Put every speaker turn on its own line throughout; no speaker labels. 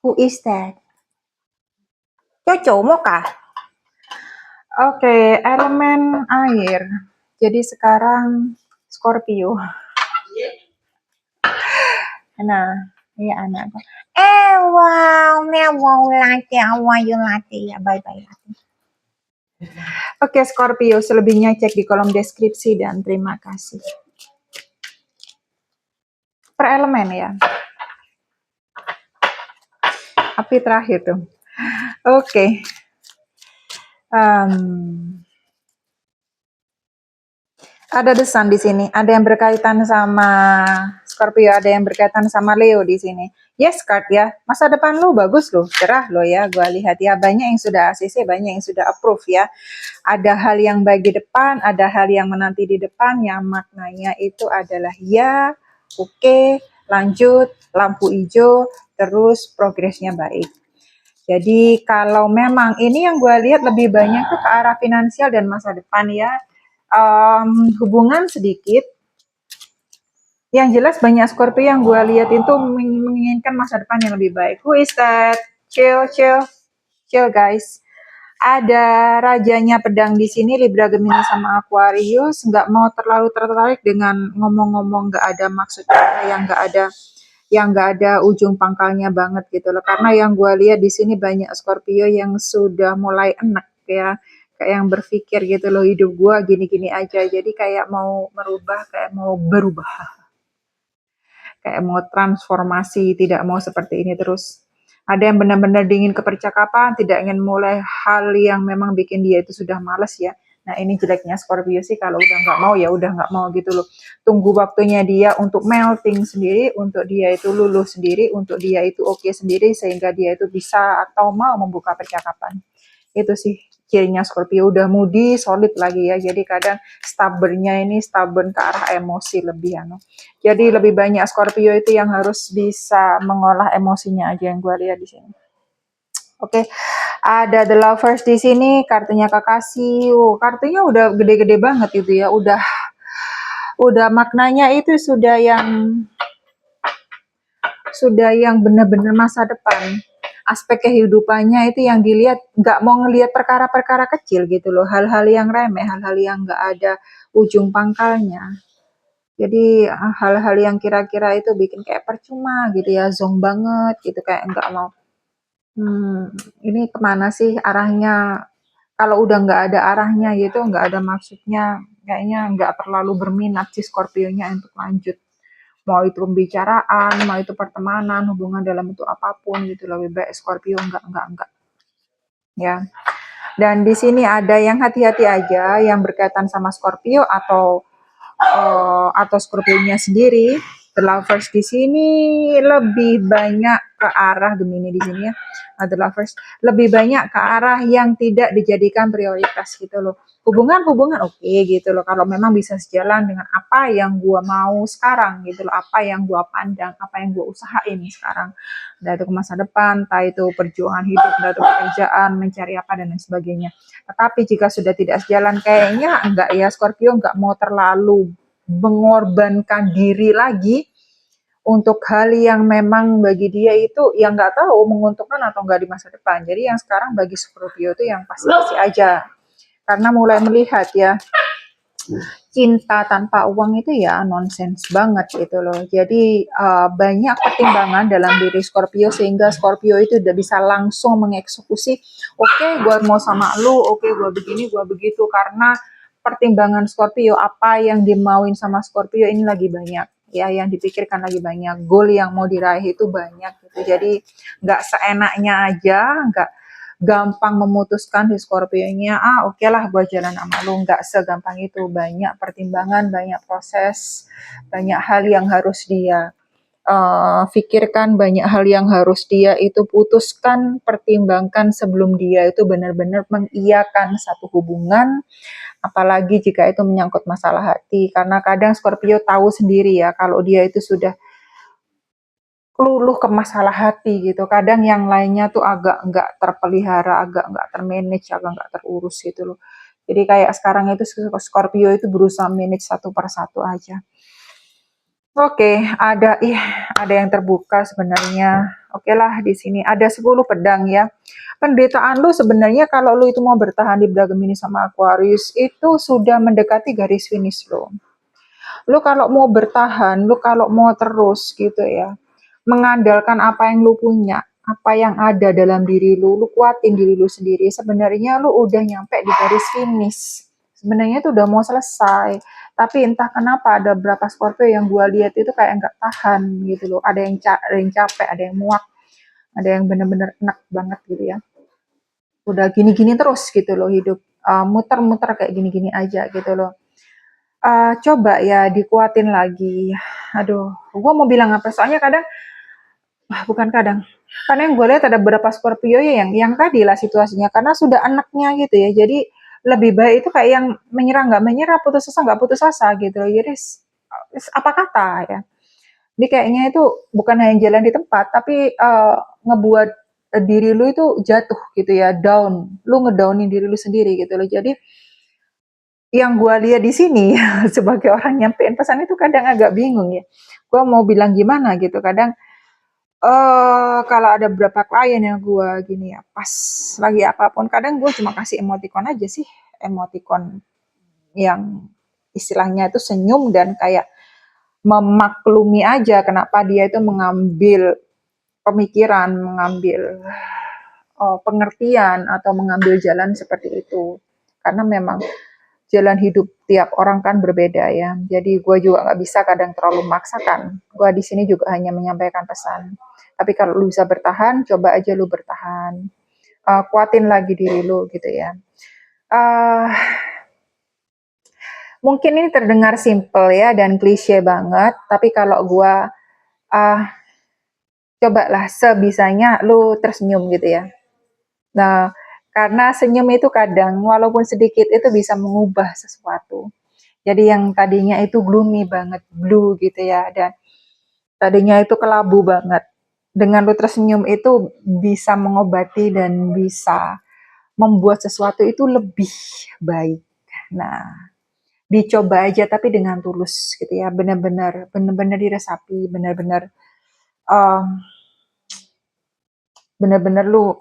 Who is that? Cocok mau kah? Oke, elemen air. Jadi sekarang Scorpio. Nah, ini anakku. Wow, wow latte, how you latte? Ya, bye-bye latte. Oke, Scorpio, selebihnya cek di kolom deskripsi dan terima kasih. Per elemen ya. Api terakhir tuh. Oke. Ada The Sun di sini. Ada yang berkaitan sama Scorpio, ada yang berkaitan sama Leo di sini. Yes, card ya. Masa depan lo bagus loh, cerah lo ya. Gua lihat ya, banyak yang sudah ACC, banyak yang sudah approve ya. Ada hal yang baik di depan, ada hal yang menanti di depan, yang maknanya itu adalah ya, oke, lanjut, lampu hijau, terus progresnya baik. Jadi kalau memang ini yang gue lihat lebih banyak tuh ke arah finansial dan masa depan ya. Hubungan sedikit. Yang jelas banyak Scorpio yang gue lihat itu menginginkan masa depan yang lebih baik. Who is that? Chill, chill, chill guys. Ada rajanya pedang di sini, Libra, Gemini, sama Aquarius. Nggak mau terlalu tertarik dengan ngomong-ngomong nggak ada maksudnya, yang nggak ada ujung pangkalnya banget gitu loh. Karena yang gue lihat di sini banyak Scorpio yang sudah mulai enak ya, kayak yang berpikir gitu loh, hidup gue gini-gini aja. Jadi kayak mau merubah, kayak mau berubah, kayak mau transformasi, tidak mau seperti ini terus. Ada yang benar-benar dingin ke percakapan, tidak ingin mulai hal yang memang bikin dia itu sudah males ya. Nah ini jeleknya Scorpio sih, kalau udah nggak mau ya udah nggak mau gitu loh. Tunggu waktunya dia untuk melting sendiri, untuk dia itu luluh sendiri, untuk dia itu oke sendiri, sehingga dia itu bisa atau mau membuka percakapan. Itu sih cirinya Scorpio, udah moody, solid lagi ya. Jadi kadang stubbornnya ini stubborn ke arah emosi lebih ya. Jadi lebih banyak Scorpio itu yang harus bisa mengolah emosinya aja yang gue lihat di sini. Oke, ada The Lovers di sini, kartunya Kekasih. Kartunya udah gede-gede banget itu ya, udah maknanya itu sudah yang benar-benar masa depan. Aspek kehidupannya itu yang dilihat, nggak mau ngelihat perkara-perkara kecil gitu loh, hal-hal yang remeh, hal-hal yang nggak ada ujung pangkalnya. Jadi hal-hal yang kira-kira itu bikin kayak percuma gitu ya, zong banget gitu, kayak nggak mau. Ini kemana sih arahnya? Kalau udah nggak ada arahnya gitu, nggak ada maksudnya, kayaknya nggak terlalu berminat si Scorpio-nya untuk lanjut. Mau itu pembicaraan, mau itu pertemanan, hubungan dalam bentuk apapun gitu, lebih baik Scorpio enggak. Ya. Dan di sini ada yang hati-hati aja, yang berkaitan sama Scorpio atau Scorpio-nya sendiri. The Lovers di sini lebih banyak ke arah Gemini di sini ya. The Lovers lebih banyak ke arah yang tidak dijadikan prioritas gitu loh. Hubungan oke gitu loh. Kalau memang bisa sejalan dengan apa yang gua mau sekarang gitu loh, apa yang gua pandang, apa yang gua usahain sekarang. Entah itu ke masa depan, entah itu perjuangan hidup, entah itu pekerjaan, mencari apa dan lain sebagainya. Tetapi jika sudah tidak sejalan, kayaknya enggak ya, Scorpio enggak mau terlalu mengorbankan diri lagi untuk hal yang memang bagi dia itu yang nggak tahu menguntungkan atau enggak di masa depan. Jadi yang sekarang bagi Scorpio itu yang pasti-pasti aja. Karena mulai melihat ya, cinta tanpa uang itu ya nonsens banget gitu loh. Jadi banyak pertimbangan dalam diri Scorpio sehingga Scorpio itu udah bisa langsung mengeksekusi, oke, gue mau sama lu, oke, gue begini, gue begitu, karena pertimbangan Scorpio, apa yang dimauin sama Scorpio ini lagi banyak ya, yang dipikirkan lagi banyak, goal yang mau diraih itu banyak gitu. Jadi nggak seenaknya aja, nggak gampang memutuskan di Scorpio-nya, oke lah gue jalan sama lu, nggak segampang itu, banyak pertimbangan, banyak proses, banyak hal yang harus dia pikirkan, banyak hal yang harus dia itu putuskan, pertimbangkan sebelum dia itu benar-benar mengiyakan satu hubungan, apalagi jika itu menyangkut masalah hati. Karena kadang Scorpio tahu sendiri ya, kalau dia itu sudah luluh ke masalah hati gitu. Kadang yang lainnya tuh agak nggak terpelihara, agak nggak termanage, agak nggak terurus gitu loh. Jadi kayak sekarang itu Scorpio itu berusaha manage satu persatu aja. Oke, ada yang terbuka sebenarnya. Oke lah, di sini ada 10 pedang ya. Penderitaan lu sebenarnya kalau lu itu mau bertahan di Beragam ini sama Aquarius itu sudah mendekati garis finish lo. Lu kalau mau bertahan, lu kalau mau terus gitu ya, mengandalkan apa yang lu punya, apa yang ada dalam diri lu, lu kuatin diri lu sendiri. Sebenarnya lu udah nyampe di garis finish. Sebenarnya itu udah mau selesai. Tapi entah kenapa ada beberapa Scorpio yang gua lihat itu kayak nggak tahan gitu loh. Ada yang capek, ada yang muak, ada yang bener-bener enak banget gitu ya. Udah gini-gini terus gitu loh hidup. Muter-muter kayak gini-gini aja gitu loh. Coba ya dikuatin lagi. Aduh, gua mau bilang apa? Soalnya kadang, bukan kadang, karena yang gue lihat ada beberapa Scorpio ya yang tadi lah situasinya, karena sudah anaknya gitu ya. Jadi lebih baik itu kayak yang menyerah nggak menyerah, putus asa nggak putus asa gitu. Jadi apa kata ya? Jadi kayaknya itu bukan hanya jalan di tempat, tapi ngebuat diri lu itu jatuh gitu ya, down. Lu ngedownin diri lu sendiri gitu loh. Jadi yang gue lihat di sini sebagai orang nyampein pesan itu kadang agak bingung ya. Gue mau bilang gimana gitu. Kadang kalau ada beberapa klien yang gue gini ya, pas lagi apapun, kadang gue cuma kasih emoticon aja sih, emoticon yang istilahnya itu senyum dan kayak memaklumi aja kenapa dia itu mengambil pemikiran, mengambil pengertian atau mengambil jalan seperti itu. Karena memang jalan hidup tiap orang kan berbeda ya. Jadi gue juga nggak bisa kadang terlalu memaksakan. Gue di sini juga hanya menyampaikan pesan. Tapi kalau lu bisa bertahan, coba aja lu bertahan. Kuatin lagi diri lu gitu ya. Uh, Mungkin ini terdengar simple ya dan klise banget. Tapi kalau gue cobalah sebisanya lu tersenyum gitu ya. Nah, karena senyum itu kadang walaupun sedikit itu bisa mengubah sesuatu. Jadi yang tadinya itu gloomy banget, blue gitu ya, dan tadinya itu kelabu banget. Dengan lu tersenyum itu bisa mengobati dan bisa membuat sesuatu itu lebih baik. Nah, dicoba aja tapi dengan tulus gitu ya, benar-benar diresapi, um, benar-benar lu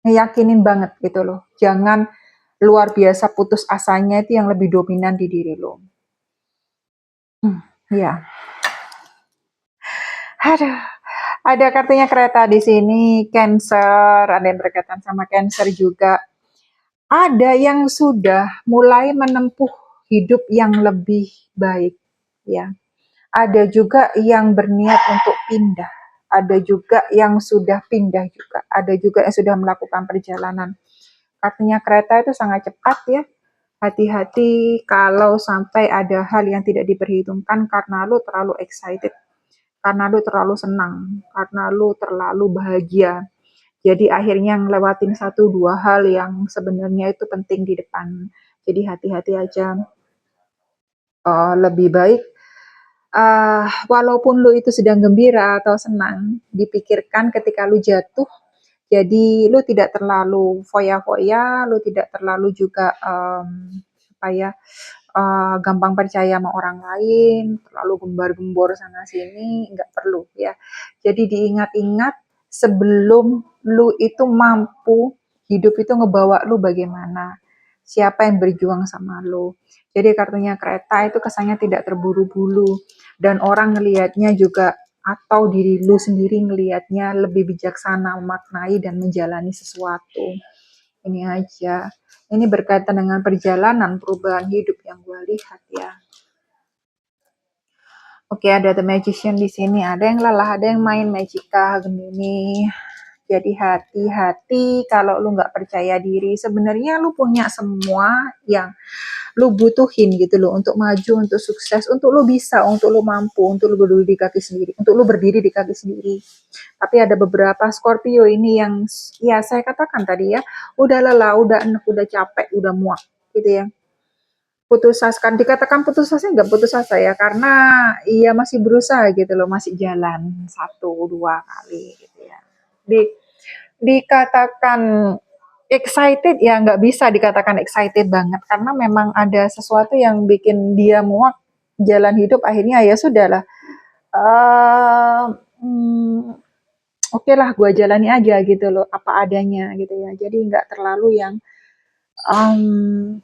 ngeyakinin banget gitu loh. Jangan luar biasa putus asanya itu yang lebih dominan di diri lo. Ya. Aduh, ada kartunya kereta di sini, Cancer, ada yang berkaitan sama Cancer juga. Ada yang sudah mulai menempuh hidup yang lebih baik, ya. Ada juga yang berniat untuk pindah. Ada juga yang sudah pindah juga. Ada juga yang sudah melakukan perjalanan. Kartunya kereta itu sangat cepat ya. Hati-hati kalau sampai ada hal yang tidak diperhitungkan karena lu terlalu excited, karena lu terlalu senang, karena lu terlalu bahagia. Jadi akhirnya ngelewatin satu dua hal yang sebenarnya itu penting di depan. Jadi hati-hati aja. Lebih baik walaupun lu itu sedang gembira atau senang, dipikirkan ketika lu jatuh. Jadi lu tidak terlalu foya-foya, lu tidak terlalu juga apa ya, gampang percaya sama orang lain, terlalu gembar-gembor sana sini, nggak perlu ya. Jadi diingat-ingat sebelum lu itu mampu, hidup itu ngebawa lu bagaimana, siapa yang berjuang sama lu. Jadi kartunya kereta itu kesannya tidak terburu-buru dan orang ngelihatnya juga atau diri lu sendiri ngelihatnya lebih bijaksana memaknai dan menjalani sesuatu. Ini aja. Ini berkaitan dengan perjalanan perubahan hidup yang gue lihat ya. Oke, ada The Magician di sini. Ada yang lelah, ada yang main Magicka, Gemini. Jadi hati-hati kalau lu nggak percaya diri. Sebenarnya lu punya semua yang lu butuhin gitu loh untuk maju, untuk sukses, untuk lu bisa, untuk lu mampu, untuk lu berdiri di kaki sendiri, untuk lu berdiri di kaki sendiri. Tapi ada beberapa Scorpio ini yang ya saya katakan tadi ya, udah lelah, udah enek, udah capek, udah muak gitu ya. Putus asa, kan dikatakan putus asa nggak putus asa ya, karena ia masih berusaha gitu loh, masih jalan satu dua kali gitu ya. Dikatakan excited ya nggak bisa dikatakan excited banget karena memang ada sesuatu yang bikin dia muak jalan hidup, akhirnya ya sudahlah. Uh, hmm, oke lah gue jalani aja gitu loh, apa adanya gitu ya. Jadi nggak terlalu yang um,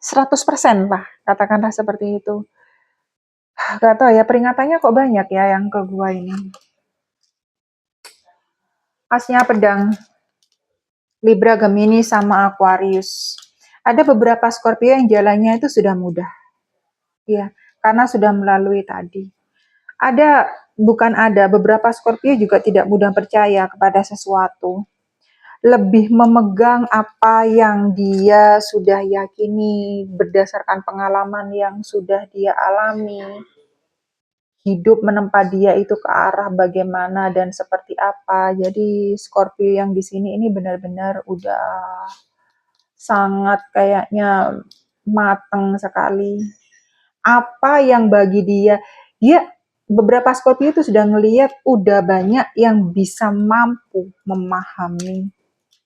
100% lah, katakanlah seperti itu. Gak tau ya, peringatannya kok banyak ya yang ke gue ini. Asnya pedang, Libra, Gemini, sama Aquarius. Ada beberapa Scorpio yang jalannya itu sudah mudah, ya, karena sudah melalui tadi. Ada, bukan ada, beberapa Scorpio juga tidak mudah percaya kepada sesuatu. Lebih memegang apa yang dia sudah yakini berdasarkan pengalaman yang sudah dia alami. Hidup menempa dia itu ke arah bagaimana dan seperti apa. Jadi Scorpio yang di sini ini benar-benar udah sangat kayaknya mateng sekali. Apa yang bagi dia beberapa Scorpio itu sudah ngelihat udah banyak yang bisa mampu memahami,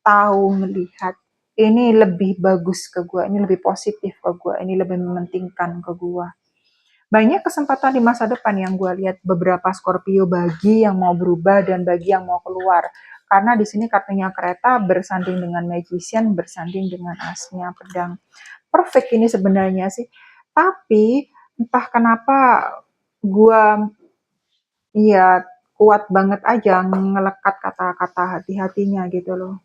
tahu, melihat. Ini lebih bagus ke gue, ini lebih positif ke gue, ini lebih mementingkan ke gue. Banyak kesempatan di masa depan yang gue lihat beberapa Scorpio bagi yang mau berubah dan bagi yang mau keluar. Karena di sini kartunya kereta bersanding dengan magician, bersanding dengan asnya pedang. Perfect ini sebenarnya sih. Tapi entah kenapa gue iya kuat banget aja ngelekat kata-kata hati-hatinya gitu loh.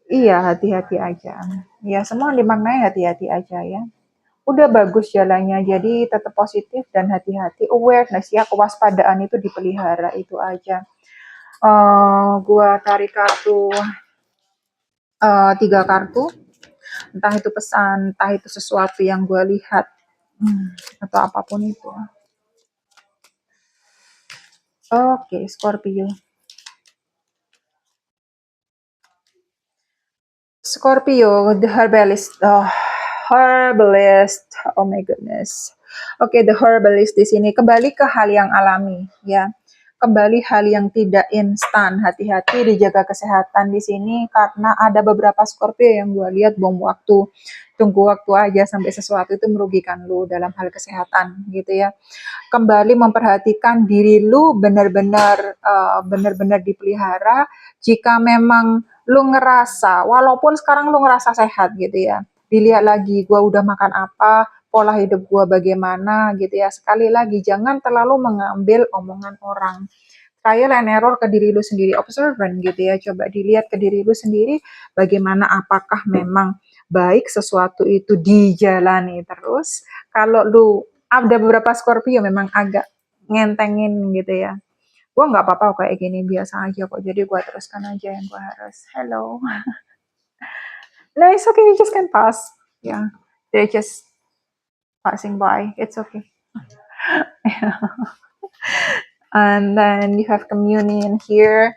Iya, hati-hati aja. Ya, semua dimaknai hati-hati aja ya. Udah bagus jalannya, jadi tetap positif dan hati-hati. Awareness ya, kewaspadaan itu dipelihara, itu aja. Gua tarik kartu, 3 kartu. Entah itu pesan, entah itu sesuatu yang gua lihat, atau apapun itu. Oke, Scorpio. Scorpio, the herbalist. Herbalist. Oh my goodness. Oke, the herbalist di sini kembali ke hal yang alami, ya. Kembali hal yang tidak instan. Hati-hati dijaga kesehatan di sini karena ada beberapa Scorpio yang gue lihat bom waktu. Tunggu waktu aja sampai sesuatu itu merugikan lu dalam hal kesehatan, gitu ya. Kembali memperhatikan diri lu benar-benar dipelihara. Jika memang lu ngerasa, walaupun sekarang lu ngerasa sehat gitu ya, dilihat lagi gua udah makan apa, pola hidup gua bagaimana gitu ya. Sekali lagi jangan terlalu mengambil omongan orang. Trial and error ke diri lu sendiri, observant gitu ya. Coba dilihat ke diri lu sendiri bagaimana, apakah memang baik sesuatu itu dijalani terus. Kalau lu ada beberapa Scorpio memang agak ngentengin gitu ya. Gue nggak apa-apa kayak gini, biasa aja kok. Jadi gue teruskan aja yang gue harus. Hello. No, it's okay. You just can pass. Yeah. They're just passing by. It's okay. And then you have communion here.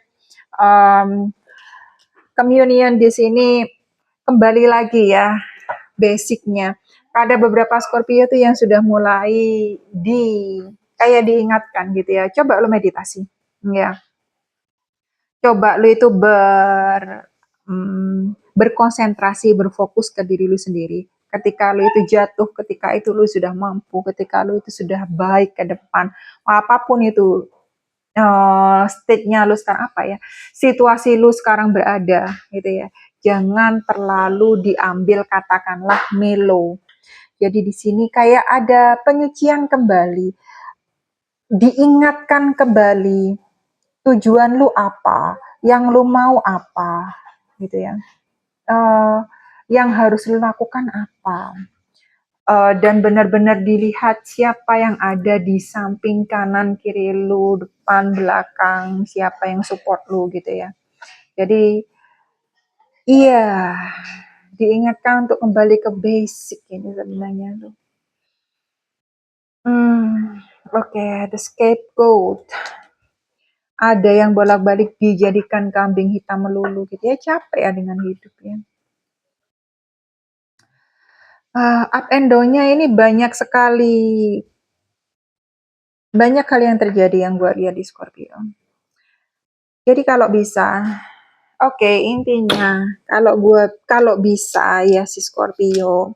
Communion di sini kembali lagi ya, basicnya. Ada beberapa Scorpio tuh yang sudah mulai kayak diingatkan gitu ya. Coba lo meditasi, ya. Coba lu itu berkonsentrasi, berfokus ke diri lu sendiri. Ketika lu itu jatuh, ketika itu lu sudah mampu, ketika lu itu sudah baik ke depan, apapun itu state-nya lu sekarang apa ya, situasi lu sekarang berada gitu ya. Jangan terlalu diambil katakanlah melo. Jadi di sini kayak ada penyucian kembali, diingatkan kembali tujuan lu apa, yang lu mau apa, gitu ya. Yang harus lu lakukan apa. Dan benar-benar dilihat siapa yang ada di samping kanan, kiri lu, depan, belakang, siapa yang support lu gitu ya. Jadi, iya, diingatkan untuk kembali ke basic ini sebenarnya tuh. Oke, the scapegoat. Ada yang bolak-balik dijadikan kambing hitam melulu gitu ya, capek ya dengan hidup ya. Up and down-nya ini banyak sekali, banyak hal yang terjadi yang gue lihat di Scorpio. Jadi kalau bisa, oke, intinya kalau bisa ya si Scorpio,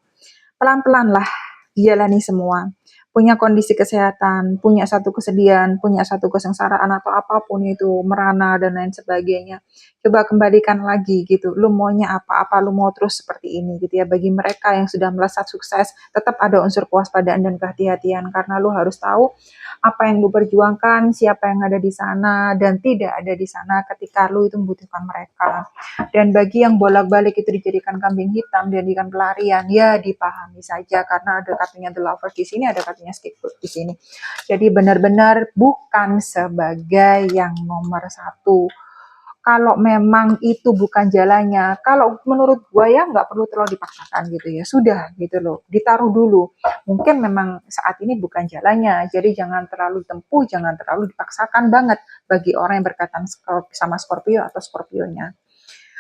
pelan-pelan lah dijalani semua. punya kondisi kesehatan, punya satu kesedihan, punya satu kesengsaraan atau apapun itu, merana dan lain sebagainya. Coba kembalikan lagi gitu, lu maunya apa? Apa lu mau terus seperti ini gitu ya. Bagi mereka yang sudah melesat sukses, tetap ada unsur kewaspadaan dan kehati-hatian karena lu harus tahu apa yang lu perjuangkan, siapa yang ada di sana dan tidak ada di sana ketika lu itu membutuhkan mereka. Dan bagi yang bolak-balik itu dijadikan kambing hitam, dijadikan pelarian, ya dipahami saja karena ada katanya the lover di sini, ada katanya scapegoat di sini. Jadi benar-benar bukan sebagai yang nomor satu. Kalau memang itu bukan jalannya, kalau menurut gue ya nggak perlu terlalu dipaksakan gitu ya, sudah gitu loh, ditaruh dulu. Mungkin memang saat ini bukan jalannya, jadi jangan terlalu tempuh, jangan terlalu dipaksakan banget bagi orang yang berkaitan sama Scorpio atau Scorpionya.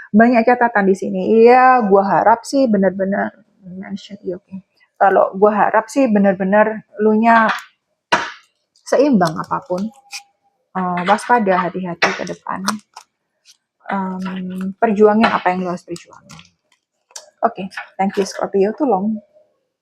Banyak catatan di sini. Iya, gue harap sih benar-benar mention, iya oke. Kalau gue harap sih benar-benar lu nya seimbang apapun. Waspada, hati-hati ke depan. Perjuangin apa yang lo harus perjuangin. Oke, thank you Scorpio, tolong.